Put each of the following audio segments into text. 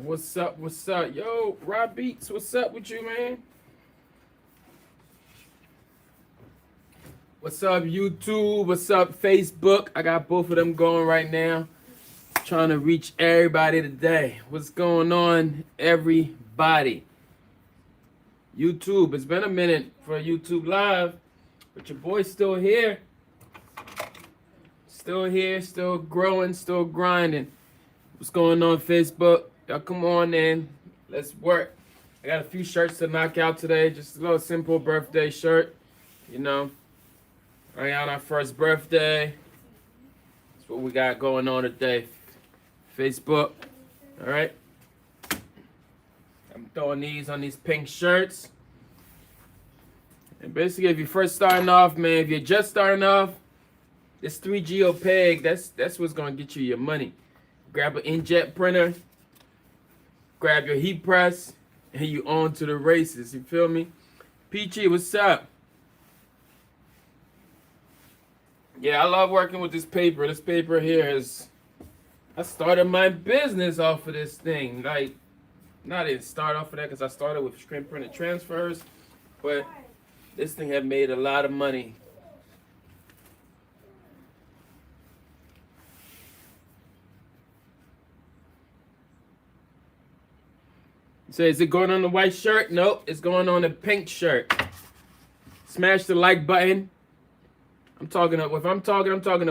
What's up? What's up? Yo, Rob Beats, what's up with you, man? What's up, YouTube? What's up, Facebook? I got both of them going right now. Trying to reach everybody today. What's going on, everybody? YouTube, it's been a minute for YouTube Live, but your boy's still here. Still here, still growing, still grinding. What's going on, Facebook? Y'all come on in. Let's work. I got a few shirts to knock out today. Just a little simple birthday shirt. You know, right on our first birthday. That's what we got going on today. Facebook. All right. I'm throwing these on these pink shirts. And basically, if you're first starting off, man, if you're just starting off, this 3G Opaque, that's what's going to get you your money. Grab an inkjet printer. Grab your heat press, and you on to the races. You feel me? Peachy, what's up? Yeah, I love working with this paper. This paper here is... I started my business off of this thing. Like, not even start off of that because I started with screen printed transfers, but this thing had made a lot of money. So is it going on the white shirt? Nope, it's going on the pink shirt. Smash the like button. I'm talking to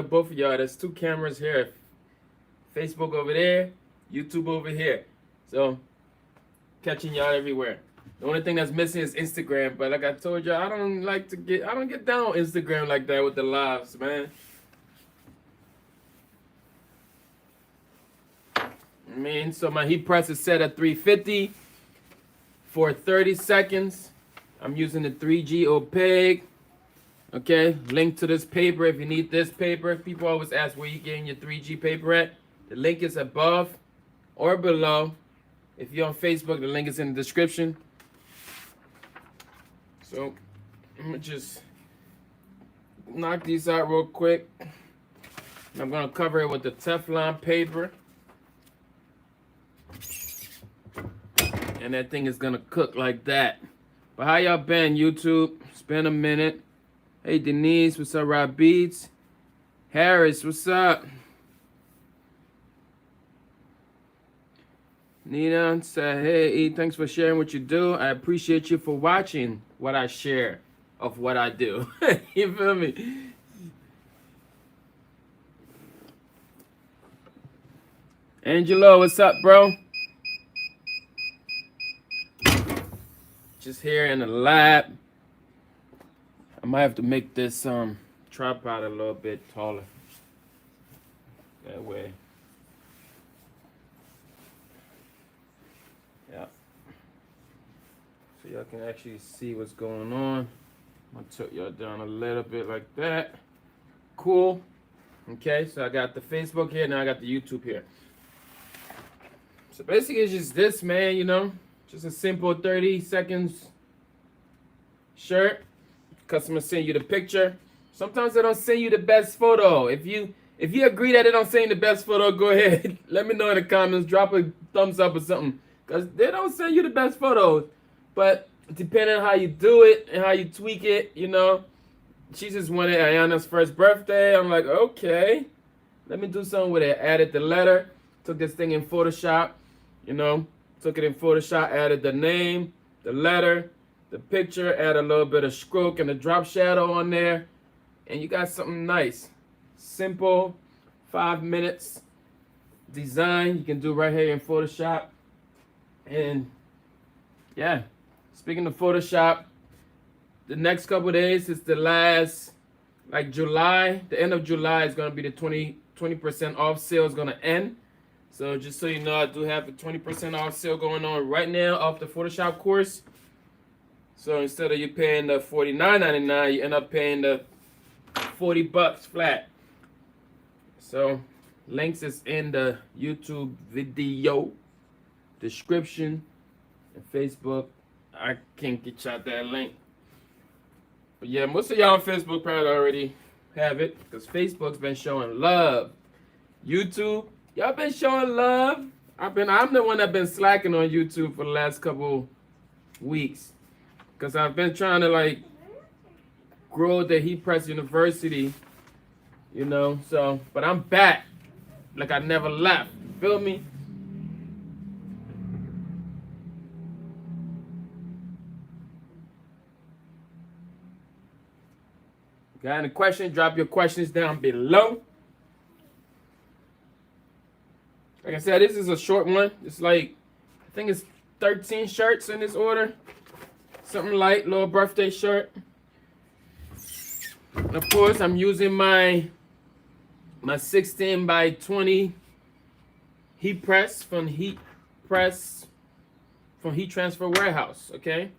both of y'all. There's two cameras here. Facebook over there, YouTube over here. So catching y'all everywhere. The only thing that's missing is Instagram, but like I told y'all, I don't get down on Instagram like that with the lives, man. I mean, so my heat press is set at 350 for 30 seconds. I'm using the 3G Opaque. Okay, link to this paper if you need this paper. People always ask where you getting your 3G paper at. The link is above or below. If you're on Facebook, the link is in the description. So I'm gonna just knock these out real quick. I'm gonna cover it with the Teflon paper. And that thing is gonna cook like that. But how y'all been, YouTube? It's been a minute. Hey Denise, what's up, Rob Beats? Harris, what's up? Nina said, hey E, thanks for sharing what you do. I appreciate you for watching what I share of what I do. You feel me? Angelo, what's up, bro? Just here in the lab. I might have to make this tripod a little bit taller. That way. Yeah. So y'all can actually see what's going on. I'm gonna tilt y'all down a little bit like that. Cool. Okay, so I got the Facebook here, now I got the YouTube here. So basically it's just this, man, you know. Just a simple 30 seconds shirt. Customer send you the picture. Sometimes they don't send you the best photo. If you agree that they don't send you the best photo, go ahead. Let me know in the comments. Drop a thumbs up or something. Because they don't send you the best photos. But depending on how you do it and how you tweak it, you know. She just wanted Ayana's first birthday. I'm like, okay. Let me do something with it. Added the letter. Took this thing in Photoshop. You know. Took it in Photoshop, added the name, the letter, the picture, add a little bit of stroke and a drop shadow on there. And you got something nice. Simple, 5 minutes design. You can do right here in Photoshop. And yeah, speaking of Photoshop, the next couple of days is the last, like July, the end of July is going to be the 20% off sale is going to end. So just so you know, I do have a 20% off sale going on right now off the Photoshop course. So instead of you paying the $49.99, you end up paying the $40 flat. So links is in the YouTube video description and Facebook. I can't get y'all that link. But yeah, most of y'all on Facebook probably already have it because Facebook's been showing love. YouTube, y'all been showing love. I'm the one that been slacking on YouTube for the last couple weeks, because I've been trying to like grow the Heat Press University, you know. So, but I'm back, like I never left. Feel me? Got any questions? Drop your questions down below. Like I said, this is a short one. It's like, I think it's 13 shirts in this order. Something light, little birthday shirt. And of course, I'm using my 16 by 20 heat press from Heat Transfer Warehouse, okay?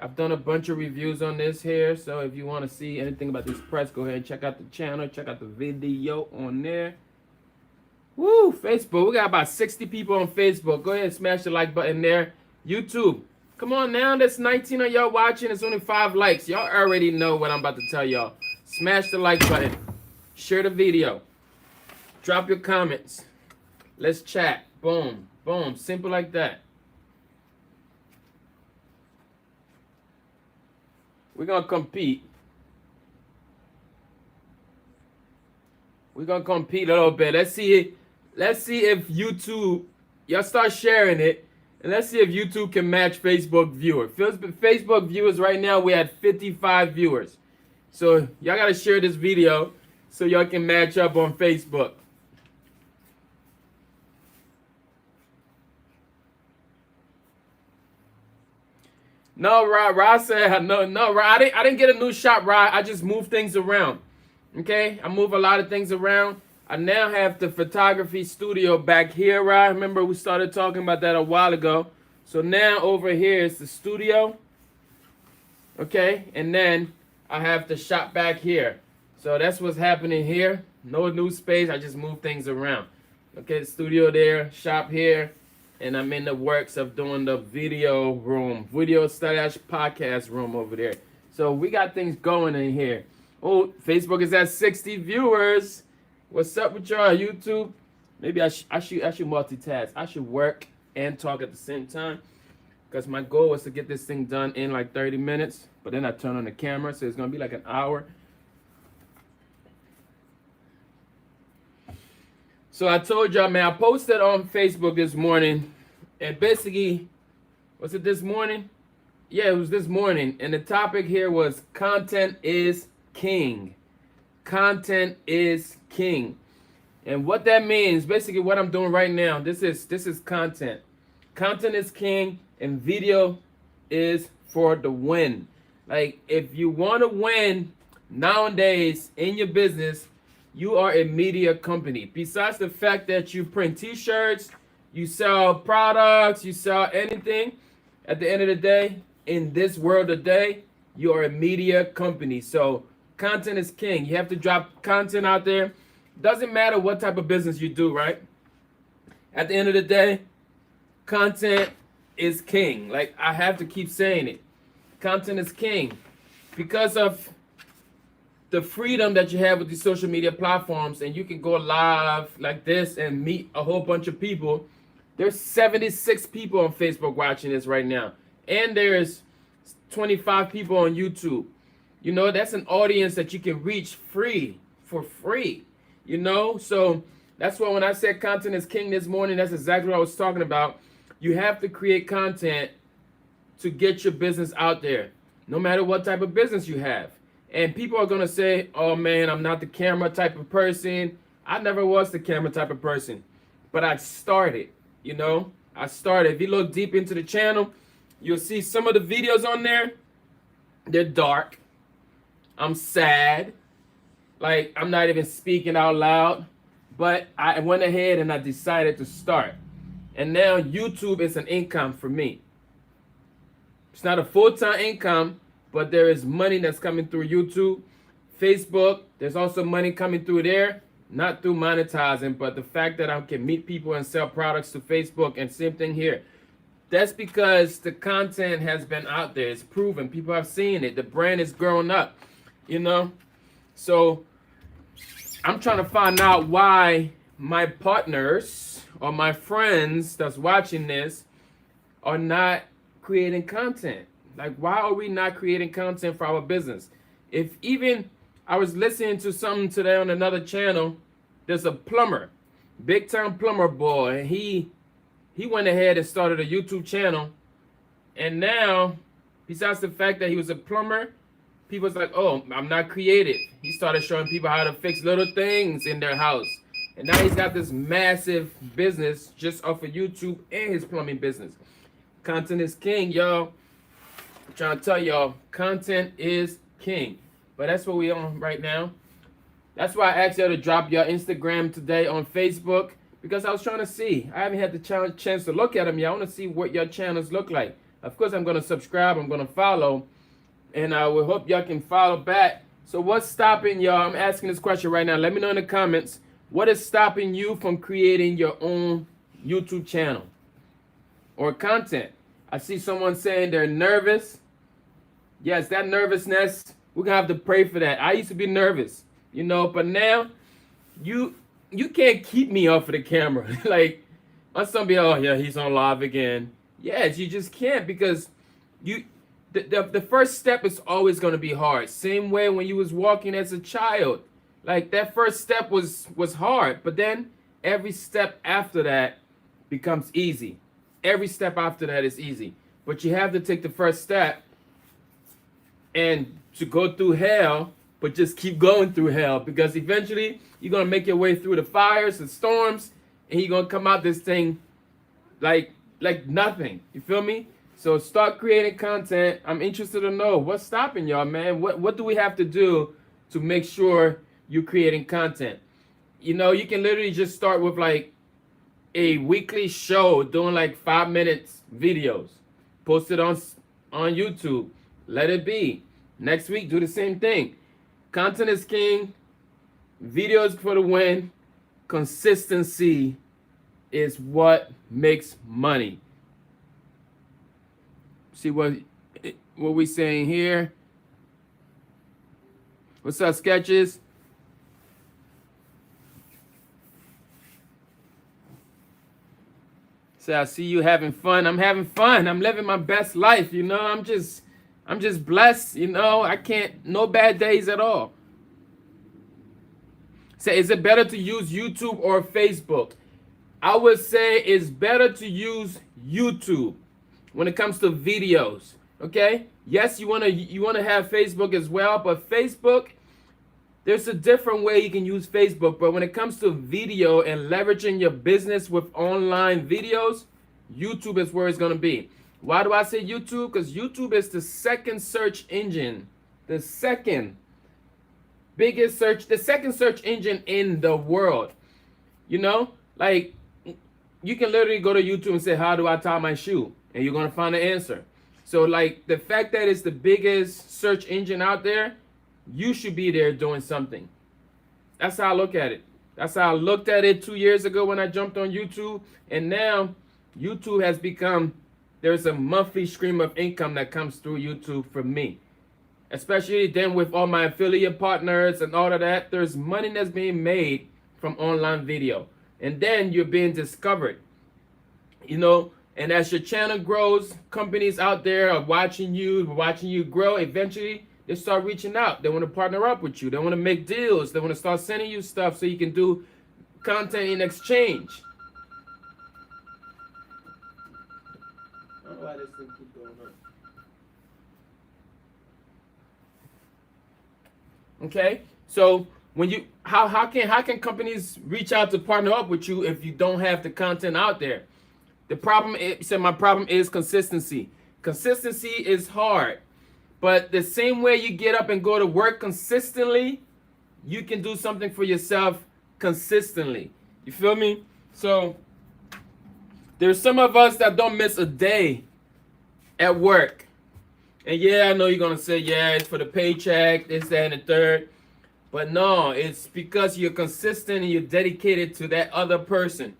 I've done a bunch of reviews on this here, so if you want to see anything about this press, go ahead and check out the channel, check out the video on there. Woo, Facebook, we got about 60 people on Facebook. Go ahead and smash the like button there. YouTube, come on now, there's 19 of y'all watching, it's only 5 likes. Y'all already know what I'm about to tell y'all. Smash the like button, share the video, drop your comments, let's chat. Boom, boom, simple like that. We're gonna compete. We're gonna compete a little bit. Let's see if YouTube, y'all start sharing it, and let's see if YouTube can match Facebook viewers. Facebook viewers right now, we're at 55 viewers. So y'all gotta share this video so y'all can match up on Facebook. No, Rod said, no, Rod, I didn't get a new shop, Rod. I just moved things around. Okay? I move a lot of things around. I now have the photography studio back here, Rod. Remember, we started talking about that a while ago. So now over here is the studio. Okay? And then I have the shop back here. So that's what's happening here. No new space. I just move things around. Okay, the studio there, shop here. And I'm in the works of doing the video room, video/podcast room over there. So we got things going in here. Oh, Facebook is at 60 viewers. What's up with y'all, YouTube? Maybe I should multitask. I should work and talk at the same time, because my goal was to get this thing done in like 30 minutes. But then I turn on the camera, so it's gonna be like an hour. So I told y'all, man, I posted on Facebook this morning, and basically, was it this morning? Yeah, it was this morning, and the topic here was content is king. Content is king. And what that means, basically what I'm doing right now, this is content. Content is king, and video is for the win. Like, if you want to win nowadays in your business, you are a media company. Besides the fact that you print t-shirts, you sell products, you sell anything, at the end of the day, in this world today, you are a media company. So content is king. You have to drop content out there. Doesn't matter what type of business you do, right? At the end of the day, content is king. Like, I have to keep saying it. Content is king. Because of the freedom that you have with these social media platforms, and you can go live like this and meet a whole bunch of people. There's 76 people on Facebook watching this right now, and there's 25 people on YouTube. You know, that's an audience that you can reach for free, you know? So that's why when I said content is king this morning, that's exactly what I was talking about. You have to create content to get your business out there, no matter what type of business you have. And people are going to say, oh, man, I'm not the camera type of person. I never was the camera type of person. But I started, you know. I started. If you look deep into the channel, you'll see some of the videos on there. They're dark. I'm sad. Like, I'm not even speaking out loud. But I went ahead and I decided to start. And now YouTube is an income for me. It's not a full-time income, but there is money that's coming through YouTube. Facebook, there's also money coming through there, not through monetizing, but the fact that I can meet people and sell products to Facebook, and same thing here. That's because the content has been out there. It's proven. People have seen it. The brand is growing up, you know? So I'm trying to find out why my partners or my friends that's watching this are not creating content. Like, why are we not creating content for our business? If even I was listening to something today on another channel, there's a plumber, big time plumber boy, and he went ahead and started a YouTube channel, and now, besides the fact that he was a plumber, people's like, oh, I'm not creative. He started showing people how to fix little things in their house. And now he's got this massive business just off of YouTube and his plumbing business. Content is king, y'all. I'm trying to tell y'all, content is king. But that's what we on right now. That's why I asked y'all to drop your Instagram today on Facebook, because I was trying to see. I haven't had the chance to look at them yet. I want to see what your channels look like. Of course, I'm going to subscribe. I'm going to follow. And I will hope y'all can follow back. So what's stopping y'all? I'm asking this question right now. Let me know in the comments. What is stopping you from creating your own YouTube channel or content? I see someone saying they're nervous. Yes, that nervousness, we're going to have to pray for that. I used to be nervous, you know, but now you can't keep me off of the camera. Like, on somebody, oh, yeah, he's on live again. Yes, you just can't, because the first step is always going to be hard. Same way when you was walking as a child. Like, that first step was hard, but then every step after that becomes easy. Every step after that is easy. But you have to take the first step and to go through hell, but just keep going through hell, because eventually you're going to make your way through the fires and storms, and you're going to come out this thing like nothing. You feel me? So start creating content. I'm interested to know what's stopping y'all, man. What do we have to do to make sure you're creating content? You know, you can literally just start with like a weekly show, doing like 5 minutes videos, post it on YouTube, let it be. Next week, do the same thing. Content is king. Videos for the win. Consistency is what makes money. See what we saying here. What's up, Sketches? So I see you having fun. I'm having fun. I'm living my best life. You know, I'm just blessed. You know, I can't, no bad days at all. Say, is it better to use YouTube or Facebook? I would say it's better to use YouTube when it comes to videos. Okay? Yes, you wanna have Facebook as well, but Facebook, there's a different way you can use Facebook. But when it comes to video and leveraging your business with online videos, YouTube is where it's gonna be. Why do I say YouTube? Because YouTube is the second search engine, the second search engine in the world. You know, like, you can literally go to YouTube and say, how do I tie my shoe? And you're gonna find the answer. So like, the fact that it's the biggest search engine out there, you should be there doing something. That's how I look at it. That's how I looked at it 2 years ago when I jumped on YouTube. And now YouTube has become, there's a monthly stream of income that comes through YouTube for me. Especially then with all my affiliate partners and all of that, there's money that's being made from online video. And then you're being discovered, you know. And as your channel grows, companies out there are watching you grow. Eventually, they start reaching out. They want to partner up with you. They want to make deals. They want to start sending you stuff so you can do content in exchange. I don't know why this thing keeps going on. Okay, so when you how can companies reach out to partner up with you if you don't have the content out there? The problem is, my problem is consistency. Consistency is hard, but the same way you get up and go to work consistently, you can do something for yourself consistently. You feel me? So there's some of us that don't miss a day at work. And yeah, I know you're gonna say, yeah, it's for the paycheck, this, that, and the third. But no, it's because you're consistent and you're dedicated to that other person.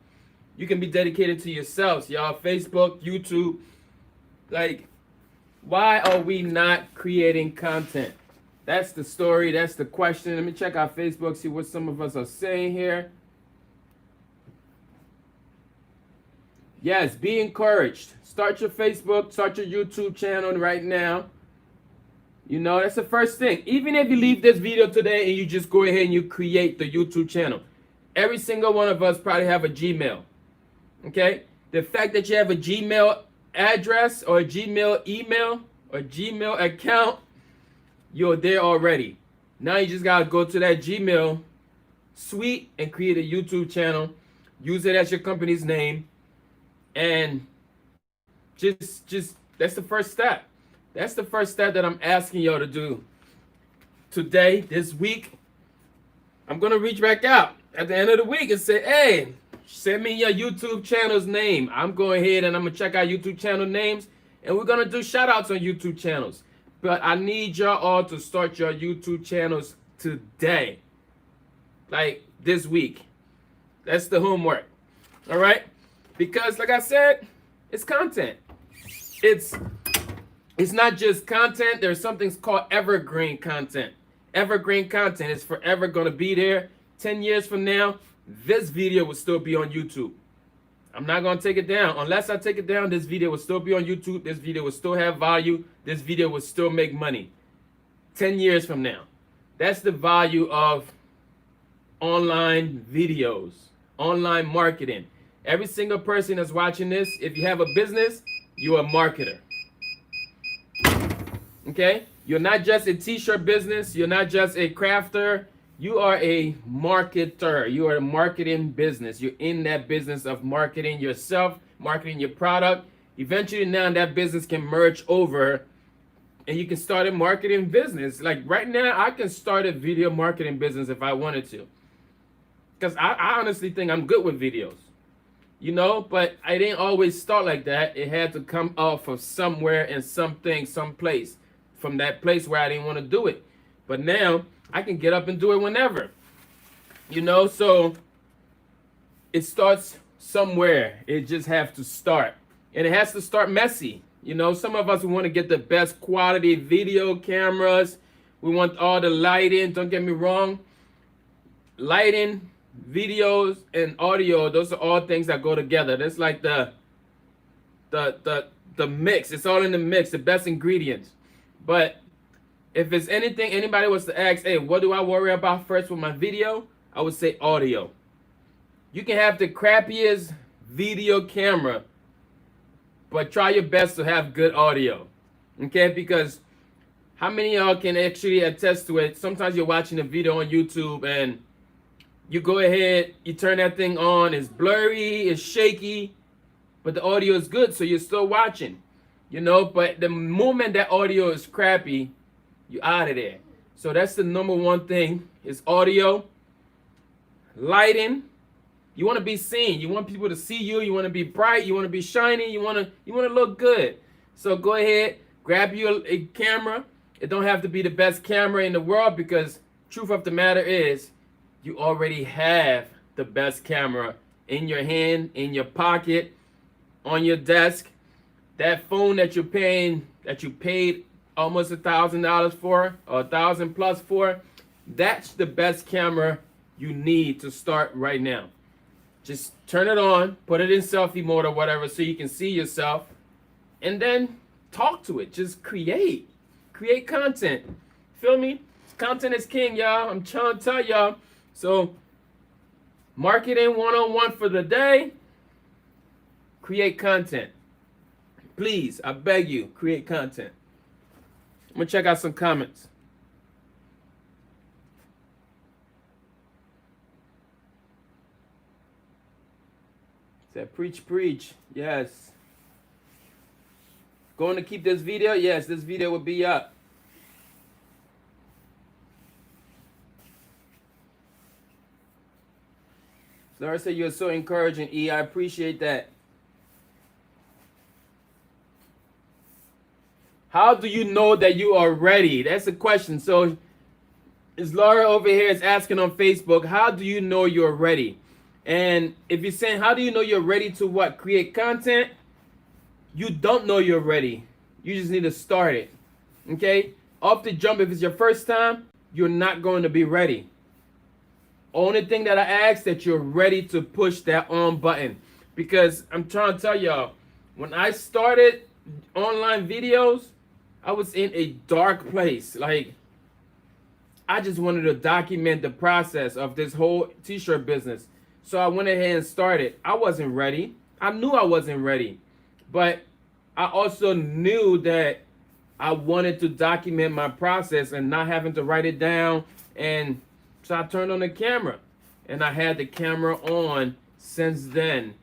You can be dedicated to yourselves, y'all. Facebook, YouTube. Like, why are we not creating content? That's the story. That's the question. Let me check out Facebook, see what some of us are saying here. Yes, be encouraged. Start your Facebook, start your YouTube channel right now. You know, that's the first thing. Even if you leave this video today and you just go ahead and you create the YouTube channel, every single one of us probably have a Gmail. Okay? The fact that you have a Gmail address or a Gmail email or Gmail account, you're there already. Now you just gotta go to that Gmail suite and create a YouTube channel. Use it as your company's name, and just that's the first step. That's the first step that I'm asking y'all to do today, this week. I'm gonna reach back out at the end of the week and say, hey, send me your YouTube channel's name. I'm going ahead and I'm gonna check out YouTube channel names, and we're gonna do shout outs on YouTube channels. But I need y'all all to start your YouTube channels today. Like this week. That's the homework. All right? Because like I said, it's content. It's not just content. There's something called evergreen content. Evergreen content is forever going to be there. 10 years from now, this video will still be on YouTube. I'm not going to take it down. Unless I take it down, this video will still be on YouTube. This video will still have value. This video will still make money. 10 years from now. That's the value of online videos, online marketing. Every single person that's watching this, if you have a business, you're a marketer. Okay? You're not just a t-shirt business. You're not just a crafter. You are a marketer. You are a marketing business. You're in that business of marketing yourself, marketing your product. Eventually now that business can merge over and you can start a marketing business. Like right now, I can start a video marketing business if I wanted to. Because I honestly think I'm good with videos. You know, but I didn't always start like that. It had to come off of somewhere and something, someplace. From that place where I didn't want to do it. But now I can get up and do it whenever. You know, so it starts somewhere. It just has to start. And it has to start messy. You know, some of us want to get the best quality video cameras. We want all the lighting. Don't get me wrong. Lighting, videos, and audio, those are all things that go together. That's like the mix. It's all in the mix, the best ingredients. But if it's anything anybody was to ask, hey, what do I worry about first with my video? I would say audio. You can have the crappiest video camera, but try your best to have good audio. Okay? Because how many of y'all can actually attest to it? Sometimes you're watching a video on YouTube and you go ahead, you turn that thing on, it's blurry, it's shaky, but the audio is good, so you're still watching. You know, but the moment that audio is crappy, you're out of there. So that's the number one thing is audio, lighting. You want to be seen. You want people to see you. You want to be bright. You want to be shiny. You want to look good. So go ahead, grab you a camera. It don't have to be the best camera in the world because truth of the matter is you already have the best camera in your hand, in your pocket, on your desk. That phone that you paid almost $1,000 for, or $1,000 plus for, that's the best camera you need to start right now. Just turn it on, put it in selfie mode or whatever so you can see yourself, and then talk to it. Just create content. Feel me? Content is king, y'all. I'm trying to tell y'all. So, marketing 101 for the day. Create content. Please, I beg you, create content. I'm going to check out some comments. Said, preach, preach. Yes. Going to keep this video? Yes, this video will be up. Laura said, you're so encouraging, E. I appreciate that. How do you know that you are ready? That's the question. So, is Laura over here is asking on Facebook, how do you know you're ready? And if you're saying, how do you know you're ready to what? Create content? You don't know you're ready. You just need to start it. Okay? Off the jump, if it's your first time, you're not going to be ready. Only thing that I ask that you're ready to push that on button. because I'm trying to tell y'all, when I started online videos, I was in a dark place. Like, I just wanted to document the process of this whole t-shirt business. So I went ahead and started. I wasn't ready. I knew I wasn't ready. But I also knew that I wanted to document my process and not having to write it down. And so I turned on the camera. And I had the camera on since then.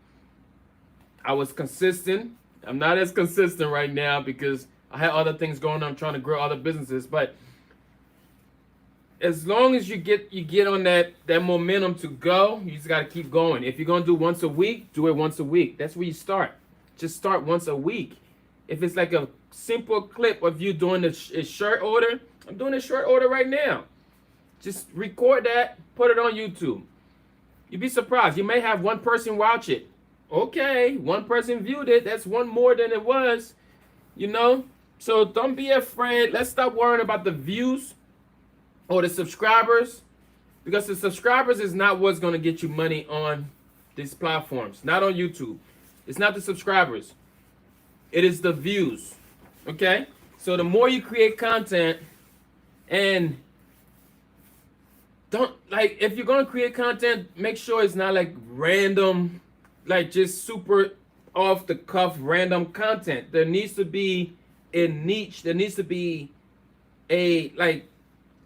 I was consistent. I'm not as consistent right now because I had other things going on. I'm trying to grow other businesses. But as long as you get on that momentum to go, you just got to keep going. If you're going to do once a week, do it once a week. That's where you start. Just start once a week. If it's like a simple clip of you doing a shirt order, I'm doing a shirt order right now. Just record that, put it on YouTube. You'd be surprised. You may have one person watch it. Okay, one person viewed it. That's one more than it was, you know? So don't be afraid. Let's stop worrying about the views or the subscribers, because the subscribers is not what's going to get you money on these platforms. Not on YouTube. It's not the subscribers. It is the views. Okay? So the more you create content, and don't, like, if you're going to create content, make sure it's not like random, like just super off the cuff random content. There needs to be a niche. There needs to be a, like,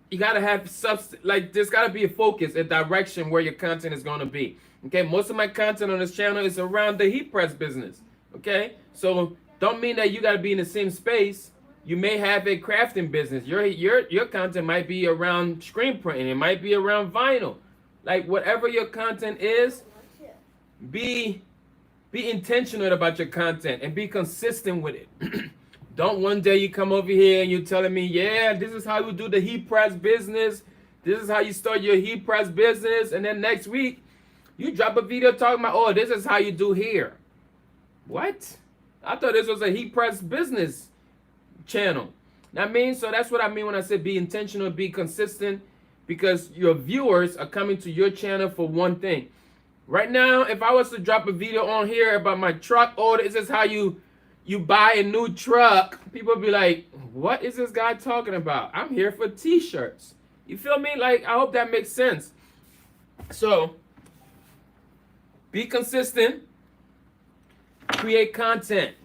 you got to have substance. Like, there's got to be a focus, a direction where your content is going to be. Okay? Most of my content on this channel is around the heat press business. Okay? So don't mean that you got to be in the same space. You may have a crafting business. Your content might be around screen printing. It might be around vinyl. Like, whatever your content is, be intentional about your content and be consistent with it. Don't one day you come over here and you're telling me, yeah, this is how you do the heat press business. This is how you start your heat press business. And then next week, you drop a video talking about, oh, this is how you do here. What? I thought this was a heat press business channel. I mean, so that's what I mean when I said be intentional, be consistent, because your viewers are coming to your channel for one thing. Right now, if I was to drop a video on here about my truck, oh, this is how you buy a new truck, people be like, what is this guy talking about? I'm here for t-shirts. You feel me? Like, I hope that makes sense. So, be consistent. Create content.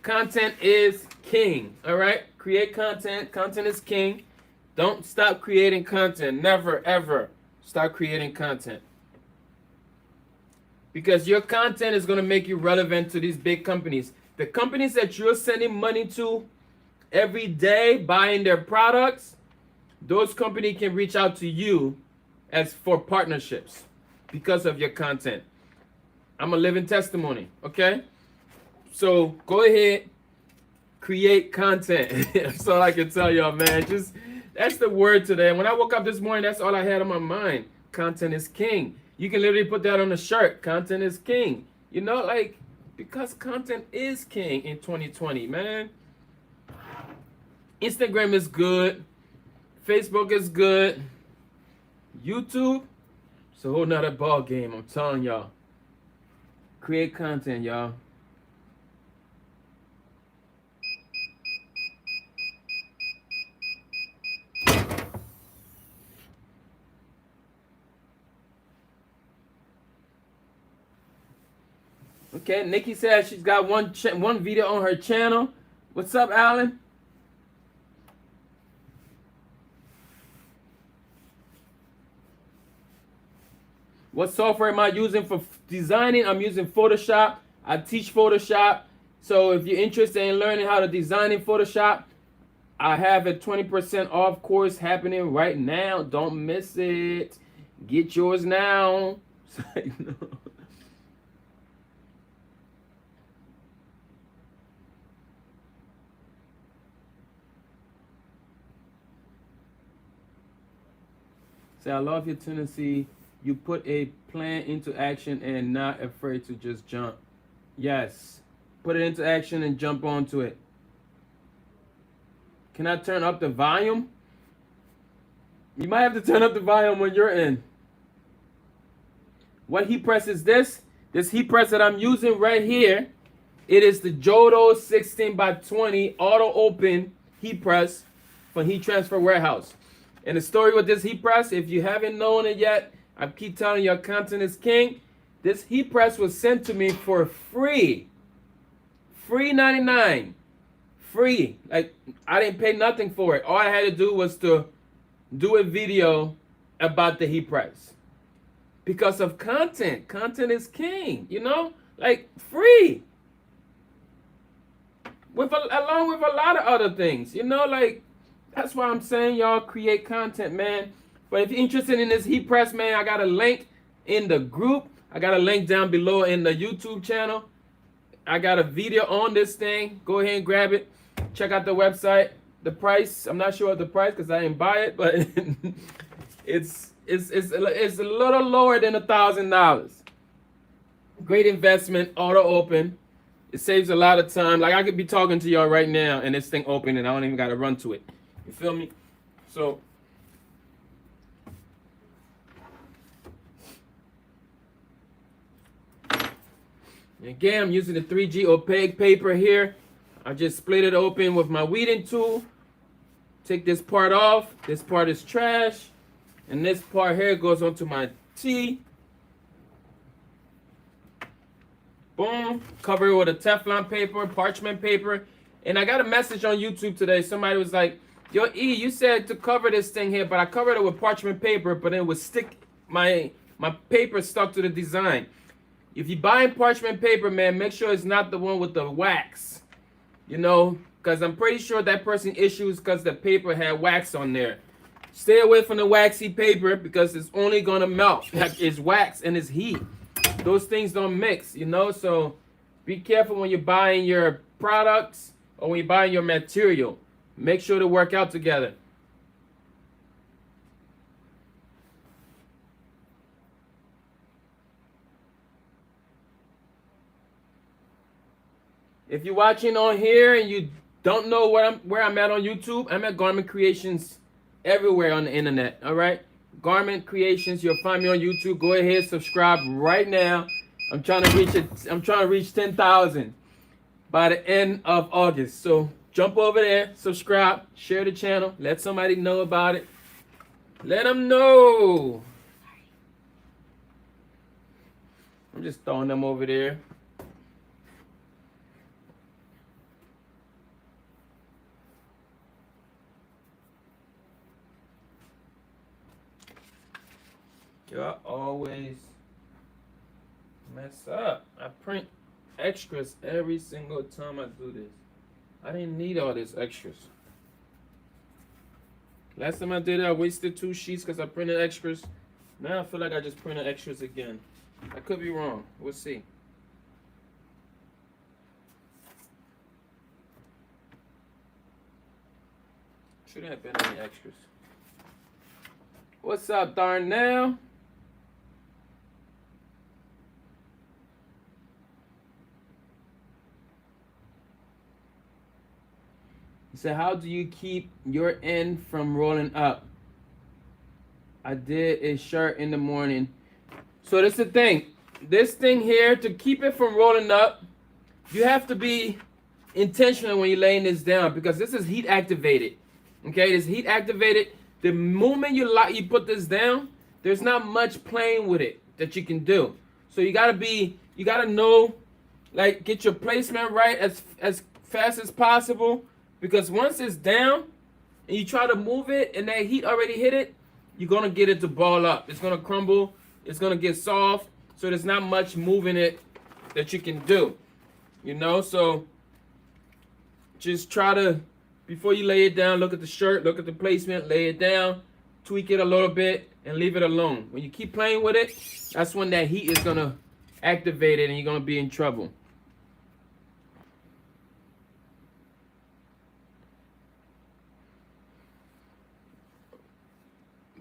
Content is king, all right? Create content. Content is king. Don't stop creating content. Never, ever stop creating content. Because your content is going to make you relevant to these big companies. The companies that you're sending money to every day, buying their products, those companies can reach out to you as for partnerships because of your content. I'm a living testimony, okay? So go ahead, create content. That's all I can tell y'all, man. Just, that's the word today. When I woke up this morning, that's all I had on my mind. Content is king. You can literally put that on a shirt. Content is king. You know, like, because content is king in 2020, man. Instagram is good. Facebook is good. YouTube, it's a whole nother ball game, I'm telling y'all. Create content, y'all. Okay, Nikki says she's got one video on her channel. What's up, Alan? What software am I using for designing? I'm using Photoshop. I teach Photoshop. So if you're interested in learning how to design in Photoshop, I have a 20% off course happening right now. Don't miss it. Get yours now. Say, I love your tendency. You put a plan into action and not afraid to just jump. Yes. Put it into action and jump onto it. Can I turn up the volume? You might have to turn up the volume when you're in. What heat press is this? This heat press that I'm using right here, it is the Jodo 16x20 auto open heat press for Heat Transfer Warehouse. And the story with this heat press, if you haven't known it yet, I keep telling you, your content is king. This heat press was sent to me for free. Free 99. Free. Like, I didn't pay nothing for it. All I had to do was to do a video about the heat press. Because of content. Content is king, you know? Like, free. Along with a lot of other things, you know? Like, that's why I'm saying y'all create content, man. But if you're interested in this heat press, man, I got a link in the group. I got a link down below in the YouTube channel. I got a video on this thing. Go ahead and grab it. Check out the website. The price, I'm not sure of the price because I didn't buy it, but it's a little lower than $1,000. Great investment, auto open. It saves a lot of time. Like, I could be talking to y'all right now and this thing open and I don't even got to run to it. You feel me? So, again, I'm using the 3G opaque paper here. I just split it open with my weeding tool. Take this part off. This part is trash. And this part here goes onto my tee. Boom. Cover it with a Teflon paper, parchment paper. And I got a message on YouTube today. Somebody was like, yo, E, you said to cover this thing here, but I covered it with parchment paper, but it would stick, my paper stuck to the design. If you're buying parchment paper, man, make sure it's not the one with the wax. You know, because I'm pretty sure that person issues because the paper had wax on there. Stay away from the waxy paper because it's only going to melt. It's wax and it's heat. Those things don't mix, you know, so be careful when you're buying your products or when you're buying your material. Make sure to work out together. If you're watching on here and you don't know where I'm at on YouTube, I'm at Garment Creations everywhere on the internet. All right, Garment Creations. You'll find me on YouTube. Go ahead, subscribe right now. I'm trying to reach it. I'm trying to reach 10,000 by the end of August. So jump over there, subscribe, share the channel, let somebody know about it. Let them know. I'm just throwing them over there. I always mess up. I print extras every single time I do this. I didn't need all this extras. Last time I did it, I wasted 2 sheets because I printed extras. Now I feel like I just printed extras again. I could be wrong. We'll see. Shouldn't have been any extras. What's up, Darnell? He said, how do you keep your end from rolling up? I did a shirt in the morning. So that's the thing. This thing here, to keep it from rolling up, you have to be intentional when you're laying this down because this is heat activated. Okay, this heat activated. The moment you put this down, there's not much playing with it that you can do. So you gotta know, like, get your placement right as fast as possible. Because once it's down and you try to move it and that heat already hit it, you're going to get it to ball up. It's going to crumble. It's going to get soft. So there's not much moving it that you can do. You know, so just try to, before you lay it down, look at the shirt, look at the placement, lay it down, tweak it a little bit, and leave it alone. When you keep playing with it, that's when that heat is going to activate it and you're going to be in trouble.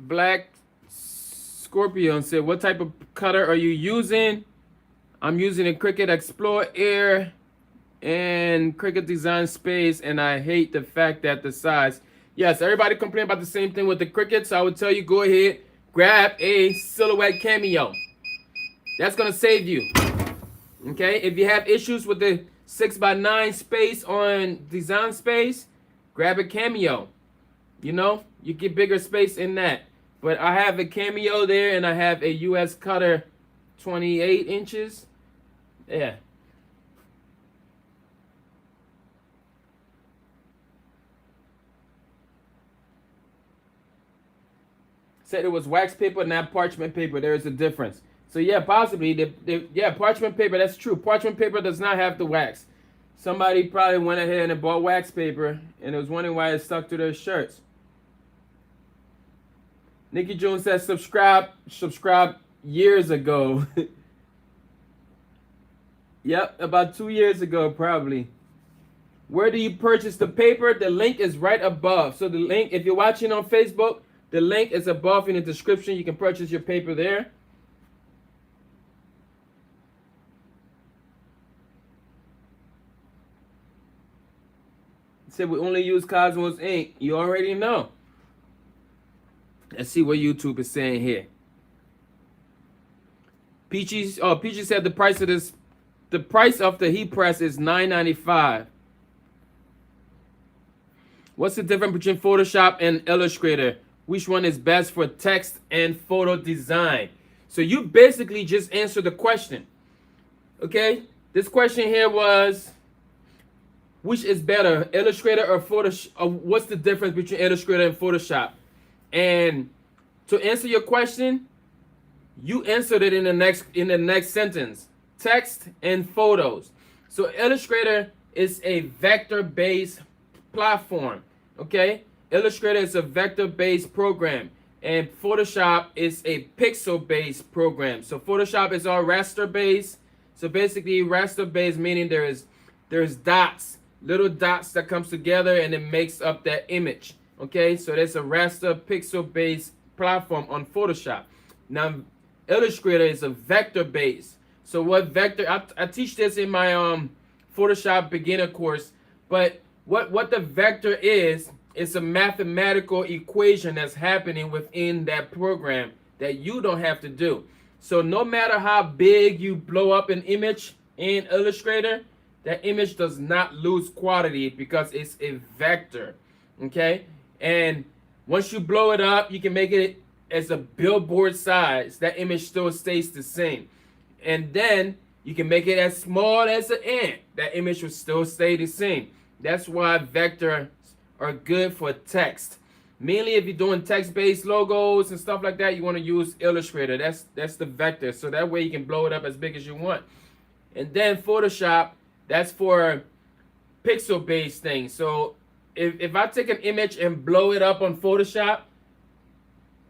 Black Scorpion said, what type of cutter are you using? I'm using a Cricut Explore Air and Cricut Design Space, and I hate the fact that the size. Yes, everybody complain about the same thing with the Cricut, so I would tell you, go ahead, grab a Silhouette Cameo. That's going to save you. Okay, if you have issues with the 6x9 space on design space, grab a Cameo. You know, you get bigger space in that. But I have a Cameo there, and I have a US cutter 28 inches. Yeah. Said it was wax paper, not parchment paper. There is a difference. So yeah, possibly. Yeah, parchment paper. That's true. Parchment paper does not have the wax. Somebody probably went ahead and bought wax paper, and was wondering why it stuck to their shirts. Nikki Jones says subscribe years ago. Yep, about 2 years ago probably. Where do you purchase the paper? The link is right above. So the link, if you're watching on Facebook, the link is above in the description. You can purchase your paper there. It said we only use Cosmos ink. You already know. Let's see what YouTube is saying here. Peachy said the price of the heat press is $9.95. What's the difference between Photoshop and Illustrator? Which one is best for text and photo design? So you basically just answered the question. Okay? This question here was, which is better, Illustrator or Photoshop? What's the difference between Illustrator and Photoshop? And to answer your question, you answered it in the next sentence. Text and photos. So Illustrator is a vector-based platform. Okay? Illustrator is a vector-based program, and Photoshop is a pixel-based program. So Photoshop is all raster-based. So basically, raster-based meaning there's dots, little dots that comes together and it makes up that image. Okay, so there's a raster pixel-based platform on Photoshop. Now, Illustrator is a vector-based. So what vector? I teach this in my Photoshop beginner course. But what the vector is a mathematical equation that's happening within that program that you don't have to do. So no matter how big you blow up an image in Illustrator, that image does not lose quality because it's a vector. Okay. And once you blow it up, you can make it as a billboard size. That image still stays the same. And then you can make it as small as an ant. That image will still stay the same. That's why vectors are good for text. Mainly if you're doing text-based logos and stuff like that, you want to use Illustrator. That's the vector. So that way you can blow it up as big as you want. And then Photoshop, that's for pixel-based things. So if I take an image and blow it up on Photoshop,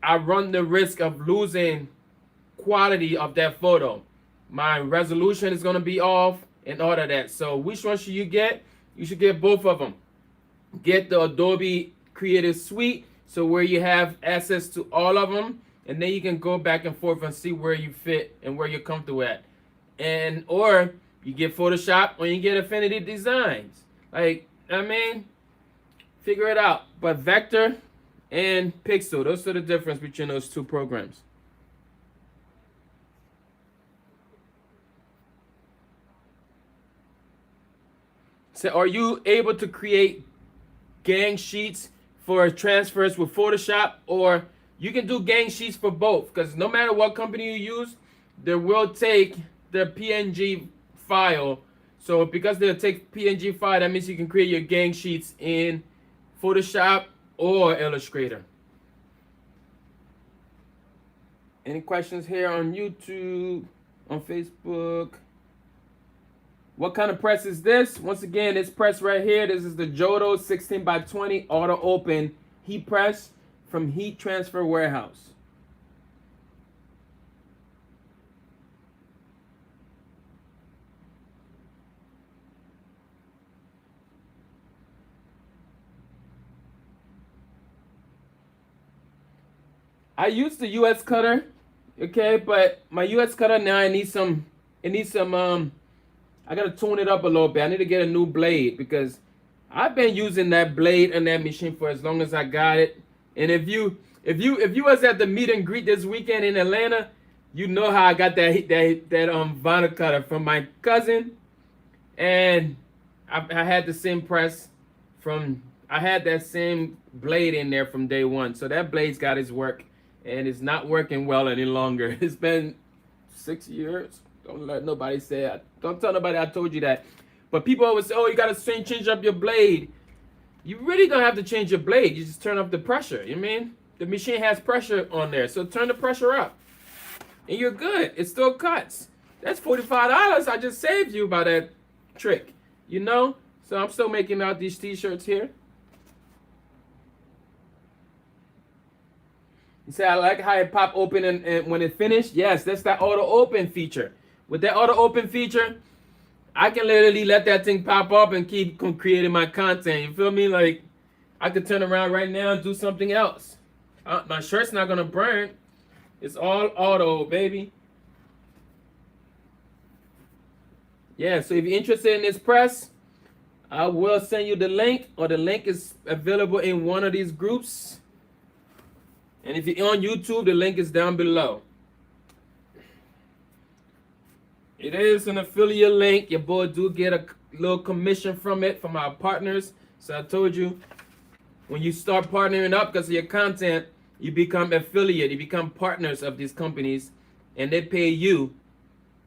I run the risk of losing quality of that photo. My resolution is going to be off and all of that. So which one should you get? You should get both of them. Get the Adobe Creative Suite, so where you have access to all of them, and then you can go back and forth and see where you fit and where you're comfortable at. And or you get Photoshop or you get Affinity Designs. Like, I mean, figure it out. But vector and pixel, those are the difference between those two programs. So are you able to create gang sheets for transfers with Photoshop? Or you can do gang sheets for both, because no matter what company you use, they will take the PNG file. So because they'll take PNG file, that means you can create your gang sheets in Photoshop or Illustrator. Any questions here on YouTube, on Facebook? What kind of press is this? Once again, this press right here, this is the Jodo 16x20 auto open heat press from Heat Transfer Warehouse. I used the US cutter, okay, but my US cutter now I gotta tune it up a little bit. I need to get a new blade because I've been using that blade and that machine for as long as I got it. And if you was at the meet and greet this weekend in Atlanta, You know how I got that vinyl cutter from my cousin, and I had the same press from. I had that same blade in there from day one. So that blade's got its work, and it's not working well any longer. It's been 6 years. Don't let nobody say. Don't tell nobody I told you that. But people always say, "Oh, you gotta change up your blade." You really don't have to change your blade. You just turn up the pressure. You mean the machine has pressure on there, so turn the pressure up, and you're good. It still cuts. That's $45 I just saved you by that trick. You know. So I'm still making out these T-shirts here. You say I like how it pop open and when it finished. Yes, that's that auto open feature. With that auto open feature, I can literally let that thing pop up and keep creating my content. You feel me? Like, I could turn around right now and do something else. My shirt's not gonna burn. It's all auto, baby. Yeah, so if you're interested in this press, I will send you the link, or the link is available in one of these groups. And if you're on YouTube, the link is down below. It is an affiliate link. Your boy do get a little commission from it, from our partners. So I told you, when you start partnering up because of your content, you become affiliate. You become partners of these companies, and they pay you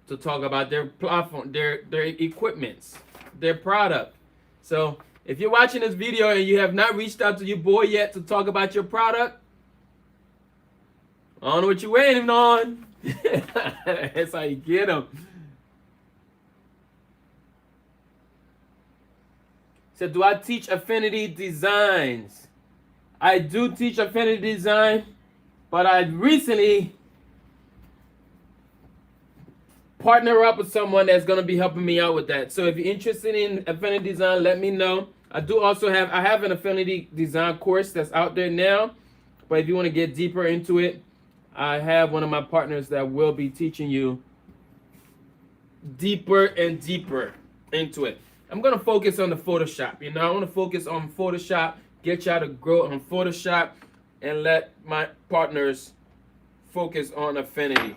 to talk about their platform, their equipments, their product. So if you're watching this video and you have not reached out to your boy yet to talk about your product, I don't know what you're waiting on. That's how you get them. So do I teach Affinity designs? I do teach Affinity design, but I recently partner up with someone that's going to be helping me out with that. So if you're interested in Affinity design, let me know. I have an Affinity design course that's out there now, but if you want to get deeper into it, I have one of my partners that will be teaching you deeper and deeper into it. I'm going to focus on the Photoshop. You know, I want to focus on Photoshop, get y'all to grow on Photoshop, and let my partners focus on Affinity.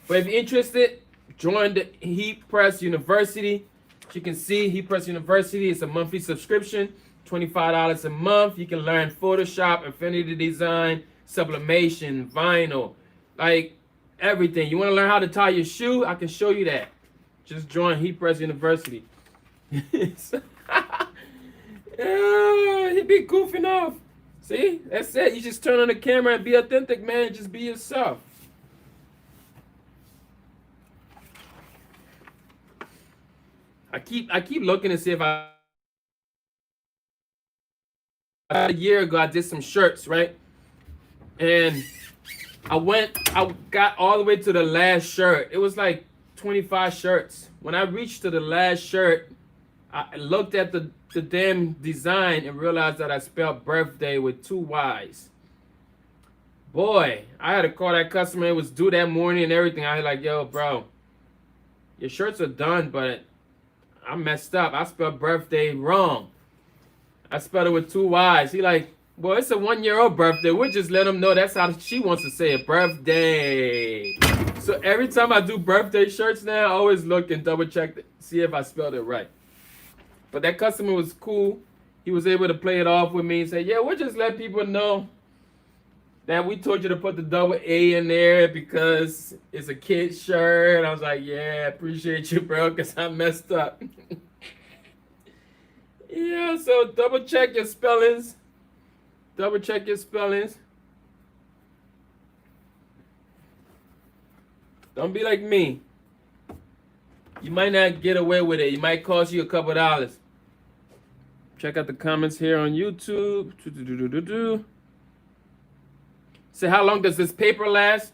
But if you're interested, join the Heat Press University. As you can see, Heat Press University is a monthly subscription, $25 a month. You can learn Photoshop, Affinity design, sublimation, vinyl, like everything. You want to learn how to tie your shoe? I can show you that. Just join Heat Press University. He be goofing off. See, that's it. You just turn on the camera and be authentic, man. Just be yourself. I keep looking to see if a year ago I did some shirts, right? And I got all the way to the last shirt. It was like 25 shirts. When I reached to the last shirt, I looked at the damn design and realized that I spelled birthday with 2 Y's. Boy, I had to call that customer. It was due that morning and everything. I was like, yo, bro, your shirts are done, but I messed up. I spelled birthday wrong. I spelled it with 2 Y's. He like, well, it's a 1-year-old birthday. We'll just let him know that's how she wants to say it. Birthday. So every time I do birthday shirts now, I always look and double check to see if I spelled it right. But that customer was cool. He was able to play it off with me and say, yeah, we'll just let people know that we told you to put the double A in there because it's a kid's shirt. I was like, yeah, appreciate you, bro, because I messed up. Yeah, so double check your spellings. Double check your spellings. Don't be like me. You might not get away with it. It might cost you a couple dollars. Check out the comments here on YouTube. So how long does this paper last?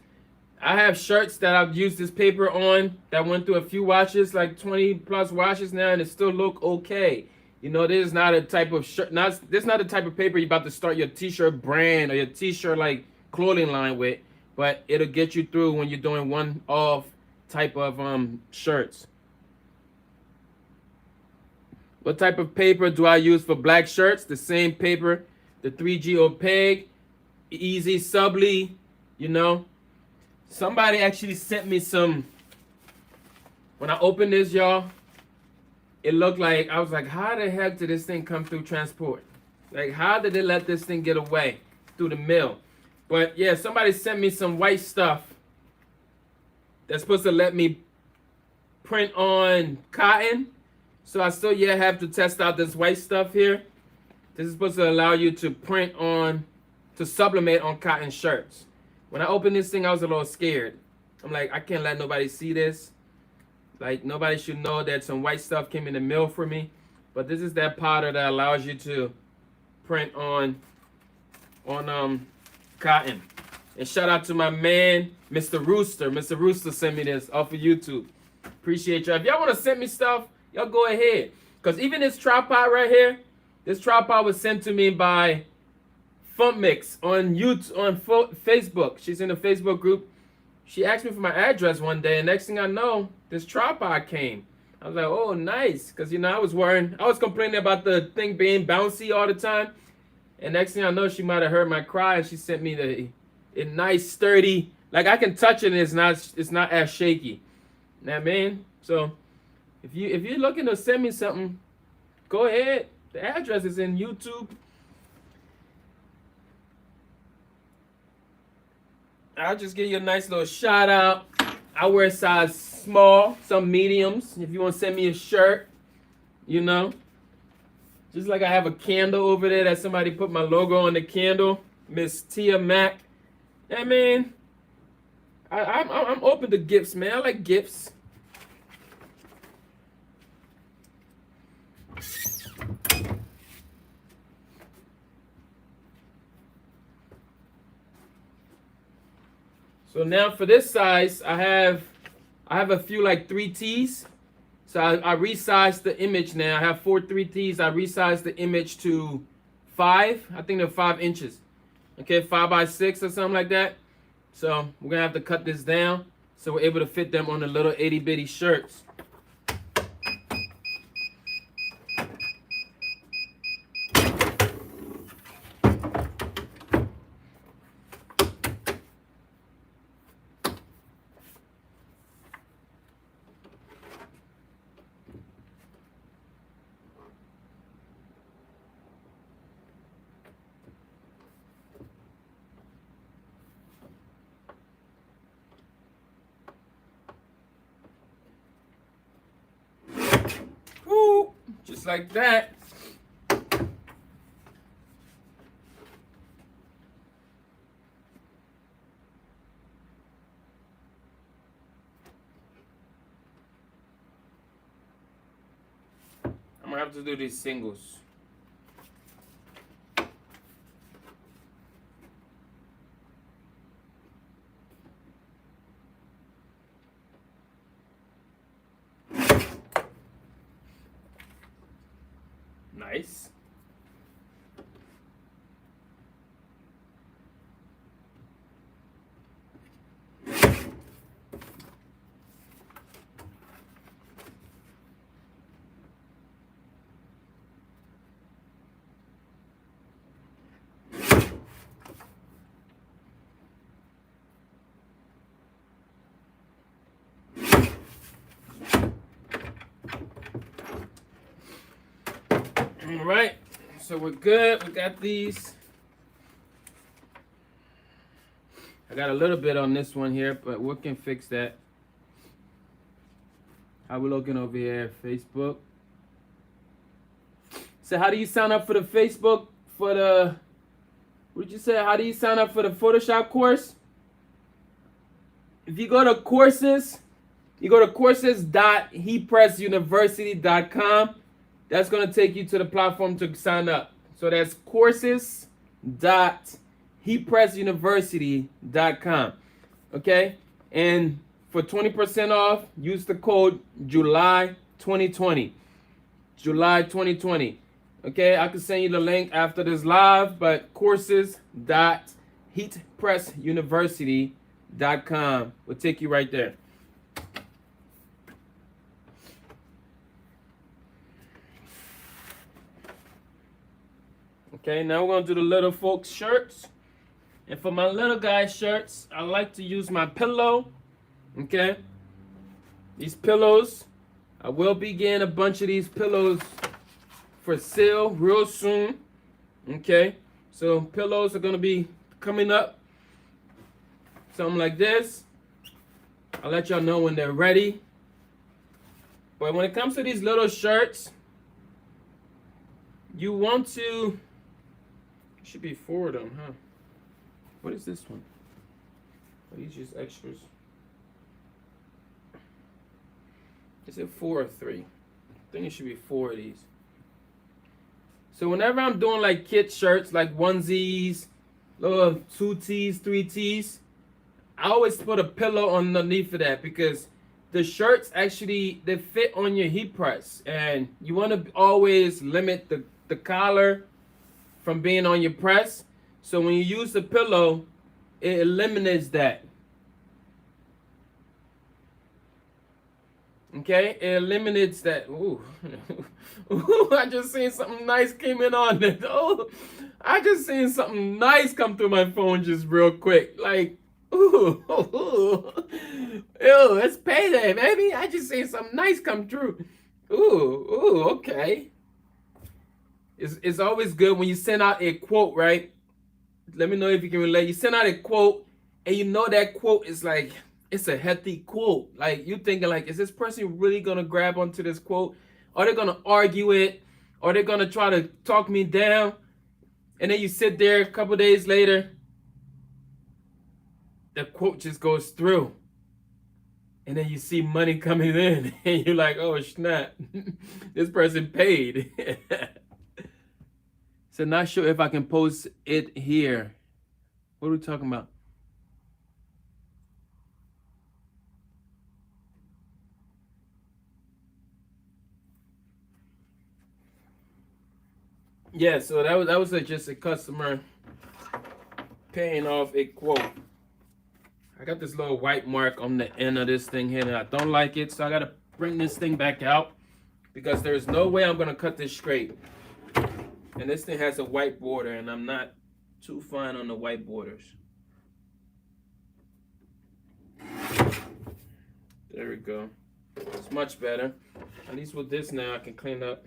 I have shirts that I've used this paper on that went through a few washes, like 20 plus washes now, and it still look okay. You know, this is not a type of shirt. This is not the type of paper you're about to start your t-shirt brand or your t-shirt like clothing line with, but it'll get you through when you're doing one-off type of shirts. What type of paper do I use for black shirts? The same paper, the 3G Opaque, Easy Subli, you know. Somebody actually sent me some. When I opened this, y'all, it looked like, I was like, how the heck did this thing come through transport? Like, how did they let this thing get away through the mail? But yeah, somebody sent me some white stuff that's supposed to let me print on cotton. So I still have to test out this white stuff here. This is supposed to allow you to print on, to sublimate on cotton shirts. When I opened this thing, I was a little scared. I'm like, I can't let nobody see this. Like, nobody should know that some white stuff came in the mail for me. But this is that powder that allows you to print on cotton. And shout out to my man, Mr. Rooster. Mr. Rooster sent me this off of YouTube. Appreciate y'all. If y'all want to send me stuff, y'all go ahead. Because even this tripod right here, this tripod was sent to me by Mix on YouTube, on Facebook. She's in the Facebook group. She asked me for my address one day, and next thing I know, this tripod came. I was like, oh, nice. Because, you know, I was complaining about the thing being bouncy all the time. And next thing I know, she might have heard my cry, and she sent me a nice, sturdy, like I can touch it, and it's not as shaky. You know what I mean? So if you're looking to send me something, go ahead. The address is in YouTube. I'll just give you a nice little shout out. I wear size small, some mediums. If you want to send me a shirt, you know. Just like I have a candle over there that somebody put my logo on the candle, Miss Tia Mac. I mean, I'm open to gifts, man. I like gifts. So now for this size, I have a few like 3Ts. So I resized the image now. I have 4 3Ts. I resized the image to 5. I think they're 5 inches. Okay, 5 by 6 or something like that. So we're gonna have to cut this down so we're able to fit them on the little itty bitty shirts. Just like that. I'm gonna have to do these singles. Nice. All right, so we're good. We got these. I got a little bit on this one here, but we can fix that. How we looking over here? Facebook. So how do you sign up for the Facebook for the? What did you say? How do you sign up for the Photoshop course? If you go to courses, you go to courses.heatpressuniversity.com. That's going to take you to the platform to sign up. So that's courses.heatpressuniversity.com. Okay? And for 20% off, use the code July 2020. July 2020. Okay? I can send you the link after this live, but courses.heatpressuniversity.com will take you right there. Okay, now we're going to do the little folks shirts. And for my little guy shirts, I like to use my pillow. Okay. These pillows, I will be getting a bunch of these pillows for sale real soon. Okay. So pillows are going to be coming up. Something like this. I'll let y'all know when they're ready. But when it comes to these little shirts, you want to, should be 4 of them, huh? What is this one? Are these just extras? Is it 4 or 3? I think it should be 4 of these. So whenever I'm doing like kid shirts, like onesies, little 2Ts, 3Ts, I always put a pillow underneath of that because the shirts actually, they fit on your heat press. And you want to always limit the collar from being on your press. So when you use the pillow, it eliminates that. Okay, it eliminates that. Ooh, ooh, I just seen something nice came in on it. Oh, I just seen something nice come through my phone just real quick. Like, ooh, ooh, ew, it's payday, baby. I just seen something nice come through. Ooh, okay. It's always good when you send out a quote, right? Let me know if you can relate. You send out a quote, and you know that quote is like, it's a healthy quote. Like, you thinking like, is this person really gonna grab onto this quote? Are they gonna argue it? Are they gonna try to talk me down? And then you sit there a couple days later, the quote just goes through. And then you see money coming in, and you're like, oh snap, this person paid. So not sure if I can post it here. What are we talking about? Yeah, so that was just a customer paying off a quote. I got this little white mark on the end of this thing here, and I don't like it, so I gotta bring this thing back out because there's no way I'm gonna cut this straight. And this thing has a white border, and I'm not too fine on the white borders. There we go. It's much better. At least with this now, I can clean up.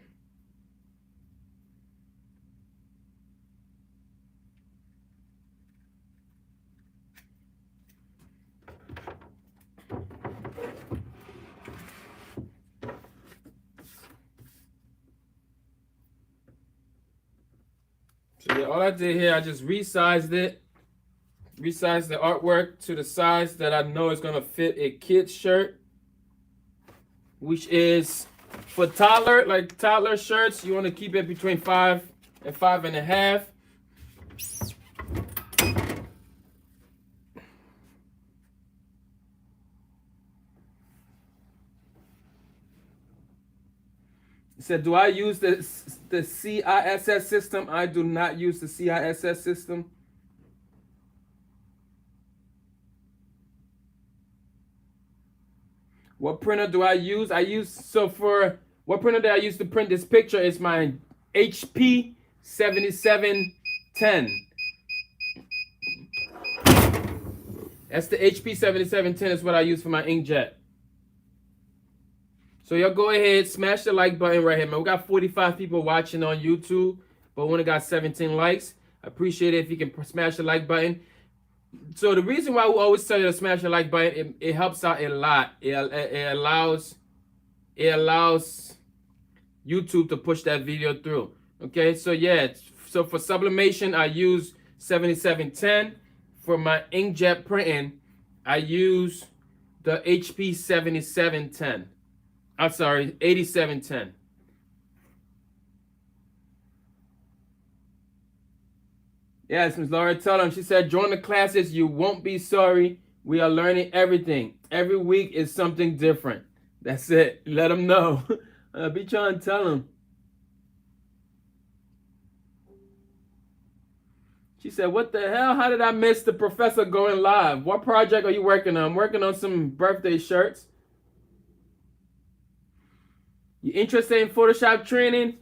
So yeah, all I did here, I just resized it. Resized the artwork to the size that I know is gonna fit a kid's shirt, which is for toddler, like toddler shirts, you want to keep it between 5 and 5.5. It said, do I use the CISS system? I do not use the CISS system. What printer do I use? For what printer did I use to print this picture? Is my HP 7710. That's the HP 7710 is what I use for my inkjet. So y'all go ahead, smash the like button right here, man. We got 45 people watching on YouTube, but we only got 17 likes. I appreciate it if you can smash the like button. So the reason why we always tell you to smash the like button, it helps out a lot. It allows YouTube to push that video through. Okay, so yeah, so for sublimation, I use 7710. For my inkjet printing, I use the HP 7710. I'm sorry, 8710. Yes, Ms. Laura, tell them. She said, join the classes. You won't be sorry. We are learning everything. Every week is something different. That's it. Let them know. Be trying to tell them. She said, what the hell? How did I miss the professor going live? What project are you working on? I'm working on some birthday shirts. You interested in Photoshop training?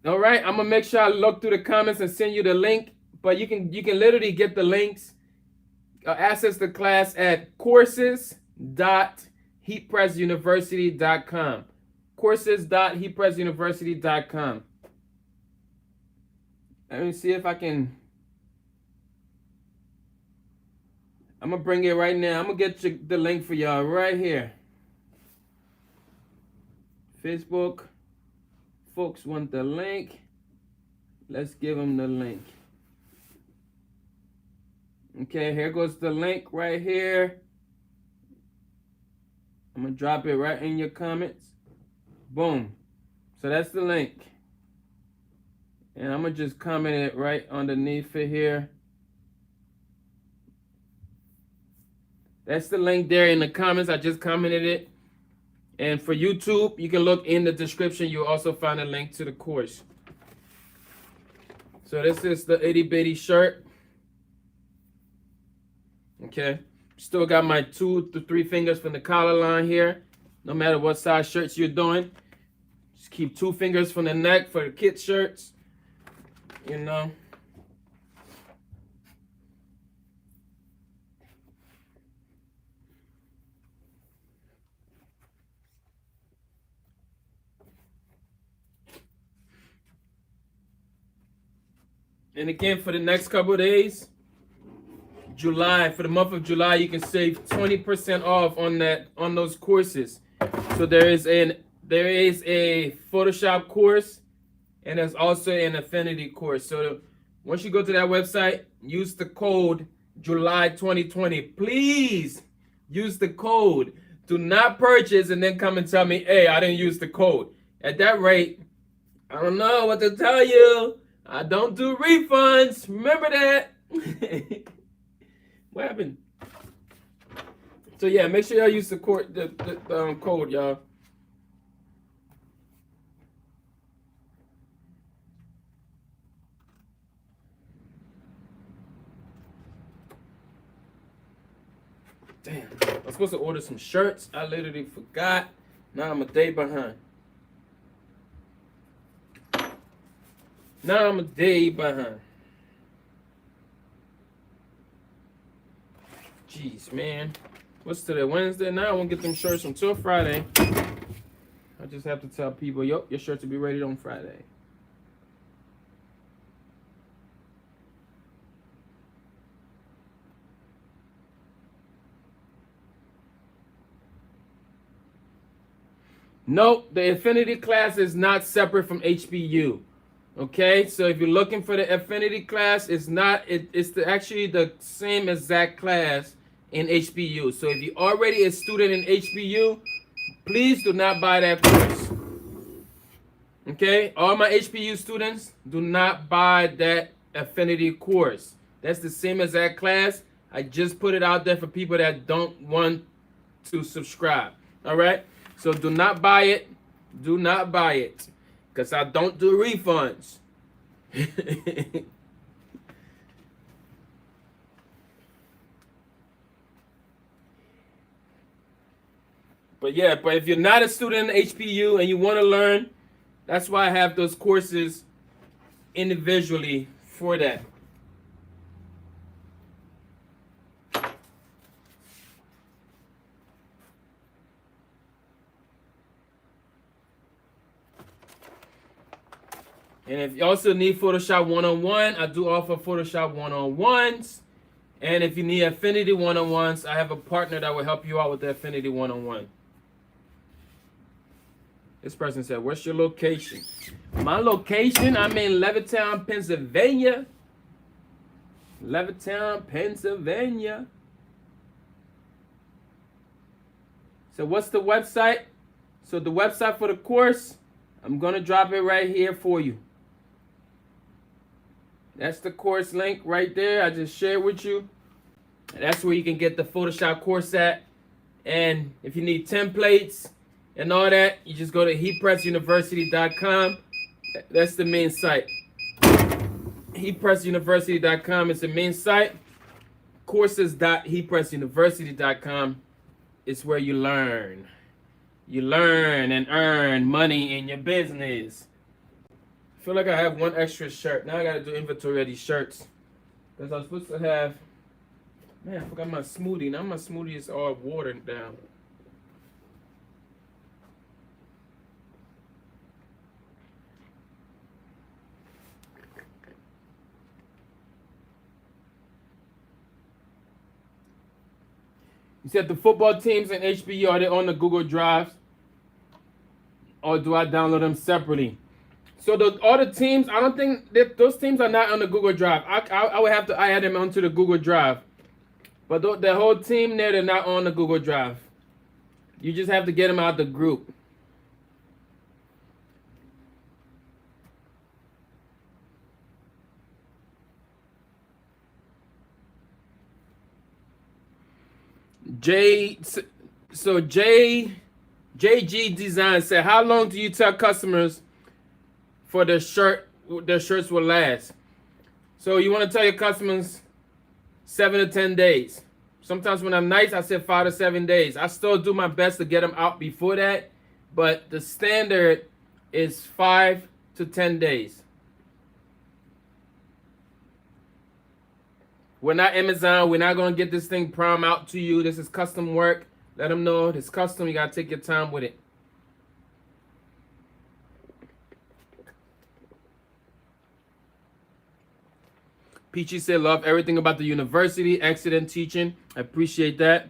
All right, I'm going to make sure I look through the comments and send you the link. but you can literally get the links, access the class at courses.heatpressuniversity.com. Courses.heatpressuniversity.com. Let me see if I can. I'm gonna bring it right now. I'm gonna get the link for y'all right here. Facebook folks want the link. Let's give them the link. Okay, here goes the link right here. I'm gonna drop it right in your comments. Boom. So that's the link. And I'm gonna just comment it right underneath it here. That's the link there in the comments. I just commented it. And for YouTube, you can look in the description. You'll also find a link to the course. So this is the itty bitty shirt. Okay. Still got my 2 to 3 fingers from the collar line here. No matter what size shirts you're doing. Just keep 2 fingers from the neck for the kid shirts. You know. And again, for the next couple of days, July, for the month of July, you can save 20% off on those courses. So there is a Photoshop course, and there's also an Affinity course. So once you go to that website, use the code July 2020. Please use the code. Do not purchase and then come and tell me, hey, I didn't use the code. At that rate, I don't know what to tell you. I don't do refunds. Remember that. What happened? So yeah, make sure y'all use the code, y'all. Damn, I was supposed to order some shirts. I literally forgot. Now I'm a day behind. Jeez, man. What's today? Wednesday? Now I won't get them shirts until Friday. I just have to tell people, yo, your shirts will be ready on Friday. Nope, the Affinity class is not separate from HBU. Okay, so if you're looking for the Affinity class, it's not. It's actually the same exact class in HBU. So if you're already a student in HBU, please do not buy that course. Okay, all my HBU students, do not buy that Affinity course. That's the same exact class. I just put it out there for people that don't want to subscribe. All right, so do not buy it. Do not buy it. Because I don't do refunds. But if you're not a student in HBU and you want to learn, that's why I have those courses individually for that. And if you also need Photoshop 101, I do offer Photoshop 101s. And if you need Affinity 101s, I have a partner that will help you out with the Affinity 101. This person said, what's your location? My location, I'm in Levittown, Pennsylvania. Levittown, Pennsylvania. So what's the website? So the website for the course, I'm going to drop it right here for you. That's the course link right there. I just shared with you. That's where you can get the Photoshop course at. And if you need templates and all that, you just go to heatpressuniversity.com. That's the main site. Heatpressuniversity.com is the main site. Courses.heatpressuniversity.com is where you learn. You learn and earn money in your business. I feel like I have one extra shirt. Now I gotta do inventory of these shirts. Because I was supposed to have, man, I forgot my smoothie. Now my smoothie is all watered down. You said the football teams and HBU, are they on the Google Drives? Or do I download them separately? So all the teams, I don't think that those teams are not on the Google Drive. I would have to add them onto the Google Drive. But the whole team there, they're not on the Google Drive. You just have to get them out of the group. JG Design said, how long do you tell customers for their shirts will last? So you want to tell your customers 7 to 10 days. Sometimes when I'm nice, I say 5 to 7 days. I still do my best to get them out before that, but the standard is 5 to 10 days. We're not Amazon. We're not going to get this thing prime out to you. This is custom work. Let them know it's custom. You got to take your time with it. Peachy said, love everything about the university. Excellent teaching. I appreciate that.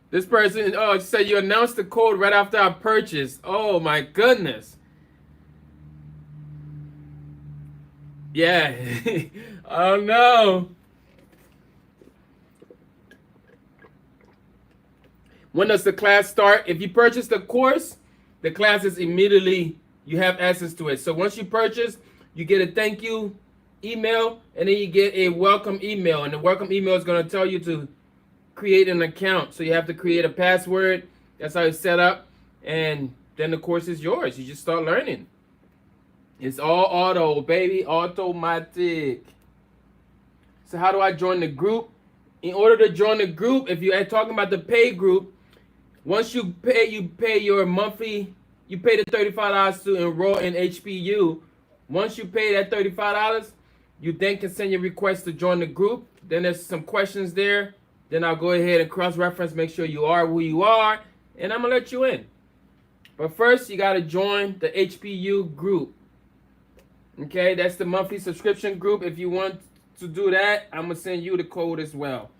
This person, oh, she said you announced the code right after I purchased. Oh, my goodness. Yeah. Oh, no. When does the class start? If you purchase the course, the class is immediately, you have access to it. So once you purchase, you get a thank you email, and then you get a welcome email. And the welcome email is going to tell you to create an account. So you have to create a password. That's how it's set up. And then the course is yours. You just start learning. It's all auto, baby. Automatic. So how do I join the group? In order to join the group, if you're talking about the pay group, once you pay your monthly, you pay the $35 to enroll in HPU. Once you pay that $35, you then can send your request to join the group. Then there's some questions there. Then I'll go ahead and cross-reference, make sure you are who you are, and I'm going to let you in. But first, you got to join the HPU group. Okay, that's the monthly subscription group. If you want to do that, I'm going to send you the code as well.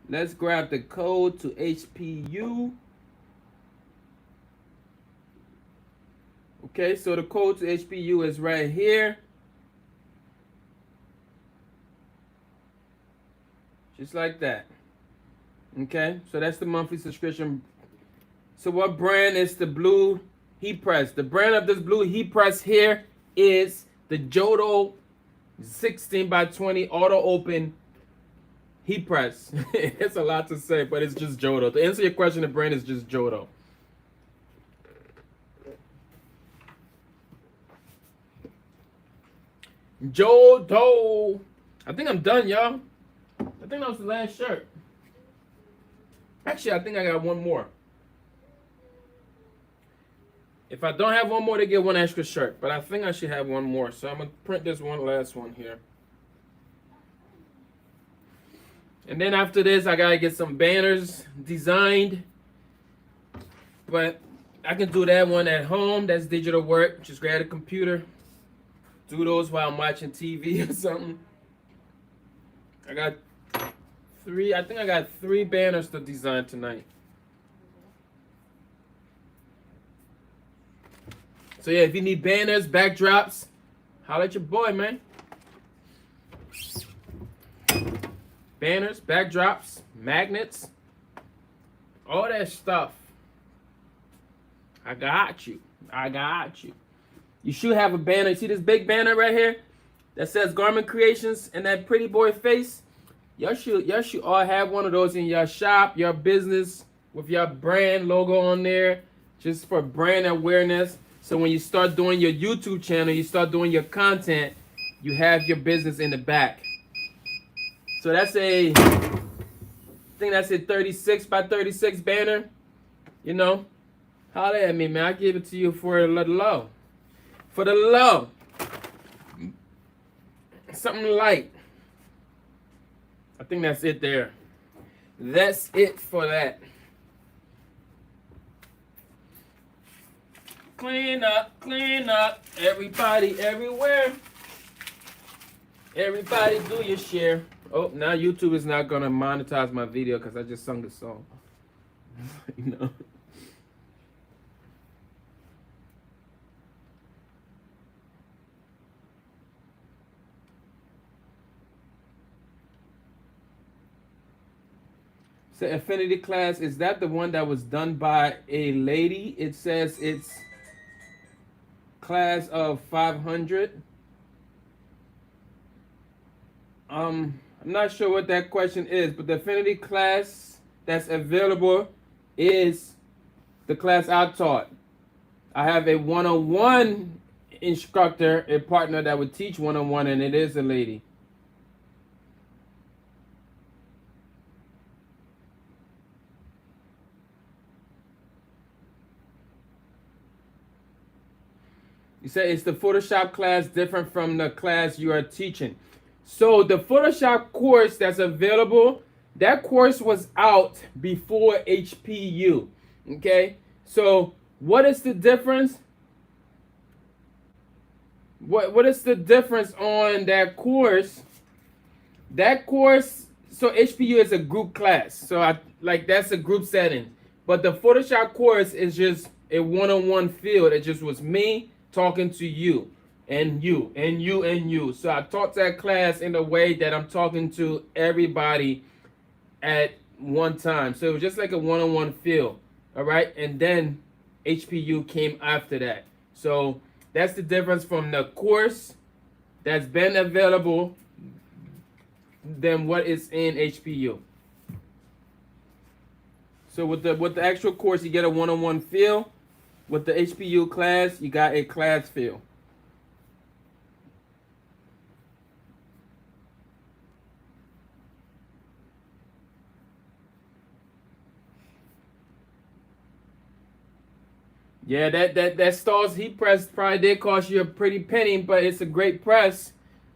Let's grab the code to HPU. Okay, so the code to HPU is right here. Just like that. Okay, so that's the monthly subscription. So what brand is the blue heat press? The brand of this blue heat press here is the Jodo 16x20 auto open heat press. It's a lot to say, but it's just Jodo. To answer your question, the brand is just Jodo. Jodo. I think I'm done, y'all. I think that was the last shirt. Actually, I think I got one more. If I don't have one more, they get one extra shirt. But I think I should have one more. So I'm going to print this one last one here. And then after this, I got to get some banners designed. But I can do that one at home. That's digital work. Just grab a computer. Do those while I'm watching TV or something. I got three banners to design tonight. So yeah, if you need banners, backdrops, holla at your boy, man. Banners, backdrops, magnets, all that stuff. I got you. I got you. You should have a banner. You see this big banner right here that says Garment Creations and that pretty boy face? Y'all should all have one of those in your shop, your business, with your brand logo on there, just for brand awareness. So when you start doing your YouTube channel, you start doing your content, you have your business in the back. So that's I think that's a 36x36 banner. You know, holla at me, man. I give it to you for the low. For the low. something light. I think that's it there. That's it for that. Clean up, everybody, everywhere. Everybody do your share. Oh, now YouTube is not gonna monetize my video because I just sung the song. You know. So Affinity class, is that the one that was done by a lady? It says it's class of 500. I'm not sure what that question is, but the Affinity class that's available is the class I taught. I have a one-on-one instructor, a partner that would teach one-on-one, and it is a lady. You say, is the Photoshop class different from the class you are teaching? So the Photoshop course that's available, that course was out before HPU. Okay, so what is the difference? What is the difference on that course? That course, so HPU is a group class, so that's a group setting. But the Photoshop course is just a one-on-one field. It just was me talking to you and you and you and you. So I taught that class in a way that I'm talking to everybody at one time. So it was just like a one-on-one feel. All right. And then HPU came after that. So that's the difference from the course that's been available than what is in HPU. So with the actual course, you get a one-on-one feel. With the HPU class, you got a class feel. Yeah, that Stars heat press probably did cost you a pretty penny, but it's a great press.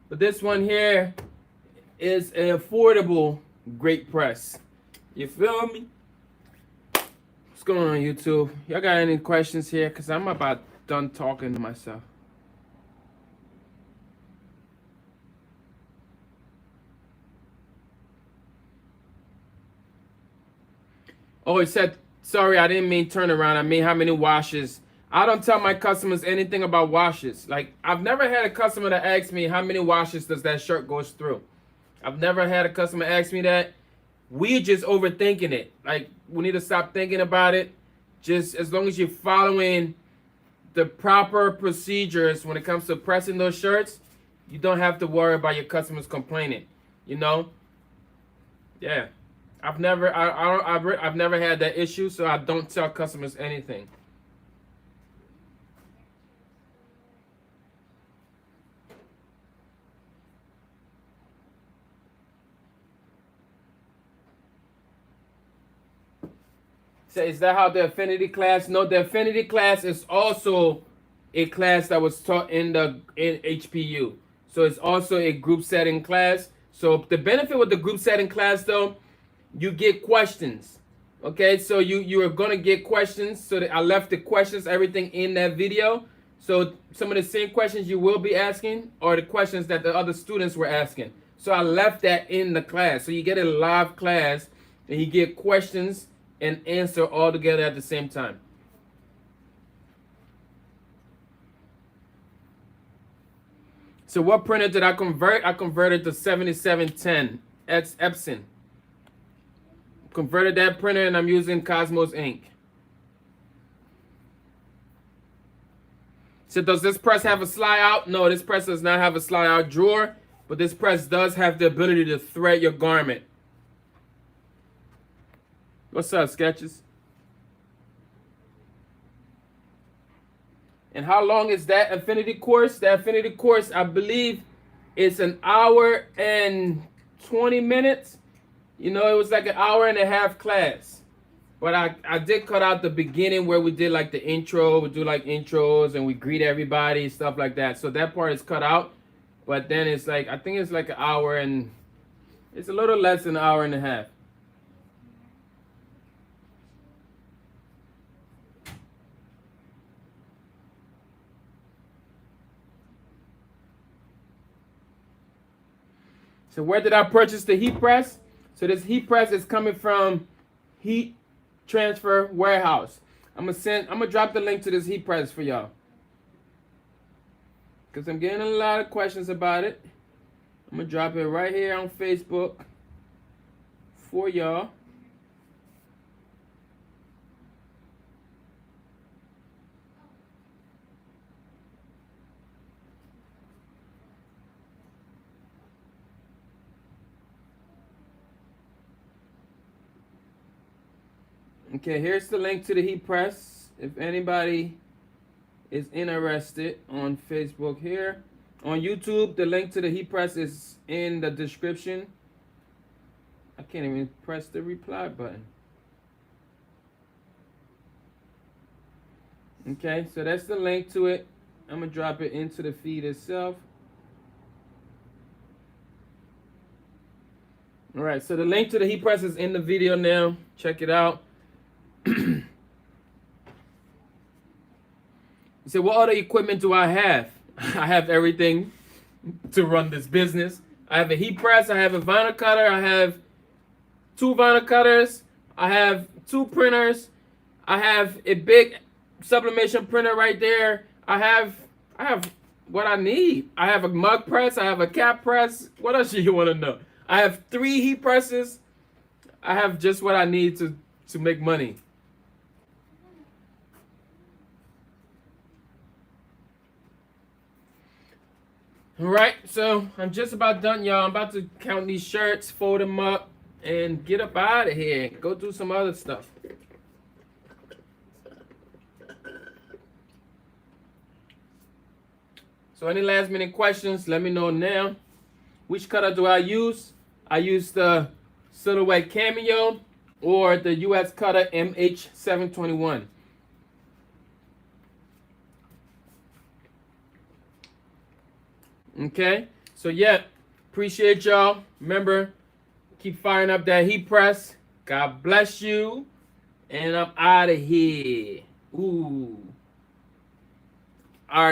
But this one here is an affordable great press. You feel me? What's going on, YouTube? Y'all got any questions here? Because I'm about done talking to myself. Oh, it said, sorry, I didn't mean turn around. I mean how many washes. I don't tell my customers anything about washes. Like, I've never had a customer that asks me how many washes does that shirt goes through. I've never had a customer ask me that. We just overthinking it. Like, we need to stop thinking about it. Just as long as you're following the proper procedures when it comes to pressing those shirts, you don't have to worry about your customers complaining. You know? Yeah. I've never had that issue, so I don't tell customers anything. So is that how the Affinity class? No, the Affinity class is also a class that was taught in HPU. So it's also a group setting class. So the benefit with the group setting class, though, you get questions. Okay, so you are gonna get questions. So I left the questions, everything in that video. So some of the same questions you will be asking are the questions that the other students were asking. So I left that in the class. So you get a live class and you get questions and answer all together at the same time. So what printer did I convert? I converted to 7710. That's Epson. Converted that printer and I'm using Cosmos ink. So does this press have a slide out? No, this press does not have a slide out drawer, but this press does have the ability to thread your garment. What's up, Sketches? And how long is that Affinity course? The Affinity course, I believe, is an hour and 20 minutes. You know, it was like an hour and a half class. But I did cut out the beginning where we did like the intro. We do like intros and we greet everybody, stuff like that. So that part is cut out. but then it's like, I think it's like an hour and it's a little less than an hour and a half. So where did I purchase the heat press? So this heat press is coming from Heat Transfer Warehouse. I'm gonna drop the link to this heat press for y'all, because I'm getting a lot of questions about it. I'm gonna drop it right here on Facebook for y'all. Okay, here's the link to the heat press. If anybody is interested on Facebook here. On YouTube, the link to the heat press is in the description. I can't even press the reply button. Okay, so that's the link to it. I'm gonna drop it into the feed itself. All right, so the link to the heat press is in the video now. Check it out. You say, what other equipment do I have? I have everything to run this business. I have a heat press, I have a vinyl cutter, I have 2 vinyl cutters, I have 2 printers, I have a big sublimation printer right there. I have what I need. I have a mug press, I have a cap press. What else do you want to know? I have 3 heat presses. I have just what I need to make money. All right, so I'm just about done, y'all. I'm about to count these shirts, fold them up, and get up out of here. Go do some other stuff. So any last minute questions, let me know now. Which cutter do I use? I use the Silhouette Cameo or the US cutter MH721. Okay, so yeah, appreciate y'all. Remember, keep firing up that heat press. God bless you. And I'm out of here. Ooh. All right.